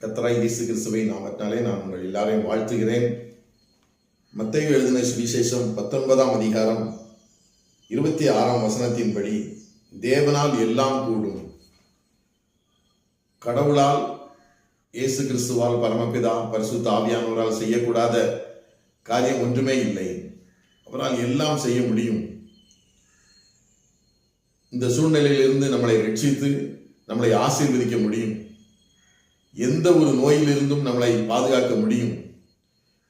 கர்த்தராகிய இயேசு கிறிஸ்துவின் நாமத்தினாலே நான் உங்கள் எல்லாரையும் வாழ்த்துகிறேன். மத்தேயு எழுதின சுவிசேஷம் 19ஆம் அதிகாரம் 26ஆம் வசனத்தின்படி, தேவனால் எல்லாம் கூடும். கடவுளால், இயேசு கிறிஸ்துவால், பரமபிதா, பரிசுத்த ஆவியானவரால் செய்யக்கூடாத காரியம் ஒன்றுமே இல்லை. அவரால் எல்லாம் செய்ய முடியும். இந்த சூழ்நிலையிலிருந்து நம்மளை ரட்சித்து நம்மளை ஆசீர்வதிக்க முடியும். எந்த ஒரு நோயிலிருந்தும் நம்மளை பாதுகாக்க முடியும்.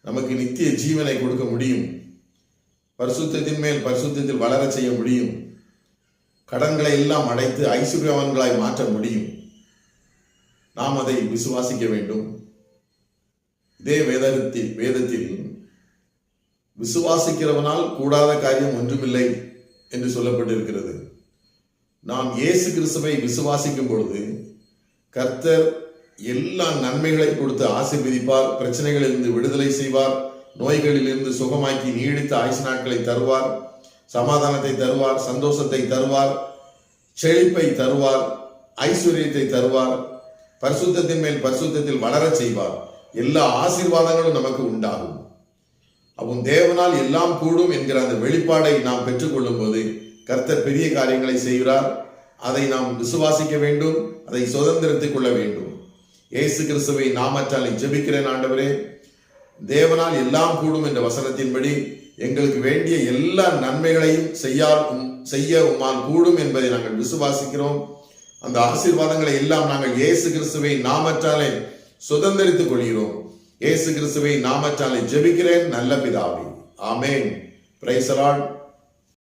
நமக்கு நித்திய ஜீவனை கொடுக்க முடியும். பரிசுத்தத்தின் மேல் பரிசுத்தத்தில் வளர செய்ய முடியும். கடன்களை எல்லாம் அடைத்து ஐஸ்வர்யவான்களாய் மாற்ற முடியும். நாம் அதை விசுவாசிக்க வேண்டும். இதே வேதத்தில் விசுவாசிக்கிறவனால் கூடாத காரியம் ஒன்றுமில்லை என்று சொல்லப்பட்டிருக்கிறது. நாம் இயேசு கிறிஸ்துவை விசுவாசிக்கும் பொழுது கர்த்தர் எல்லா நன்மைகளை கொடுத்து ஆசீர்வதிப்பார். பிரச்சனைகளிலிருந்து விடுதலை செய்வார். நோய்களிலிருந்து சுகமாக்கி நீடித்த ஆயுசு நாட்களை தருவார். சமாதானத்தை தருவார். சந்தோஷத்தை தருவார். செழிப்பை தருவார். ஐஸ்வர்யத்தை தருவார். பரிசுத்தத்தின் மேல் பரிசுத்தத்தில் வளர செய்வார். எல்லா ஆசீர்வாதங்களும் நமக்கு உண்டாகும். அவன் தேவனால் எல்லாம் கூடும் என்கிற அந்த வெளிப்பாடை நாம் பெற்றுக்கொள்ளும் போது கர்த்தர் பெரிய காரியங்களை செய்கிறார். அதை நாம் விசுவாசிக்க வேண்டும். அதை சுதந்திரத்துக் கொள்ள வேண்டும். இயேசு கிறிஸ்துவை நாமத்தாலே ஜெபிக்கிறேன். ஆண்டவரே, தேவனால் எல்லாம் கூடும் என்ற வசனத்தின்படி எங்களுக்கு வேண்டிய எல்லா நன்மைகளையும் செய்ய உம்மால் கூடும் என்பதை நாங்கள் விசுவாசிக்கிறோம். அந்த ஆசீர்வாதங்களை எல்லாம் நாங்கள் இயேசு கிறிஸ்துவை நாமத்தாலே சுதந்திரித்துக் கொள்கிறோம். இயேசு கிறிஸ்துவை நாமத்தாலே ஜெபிக்கிறேன் நல்ல பிதாவே. ஆமென். Praise the Lord.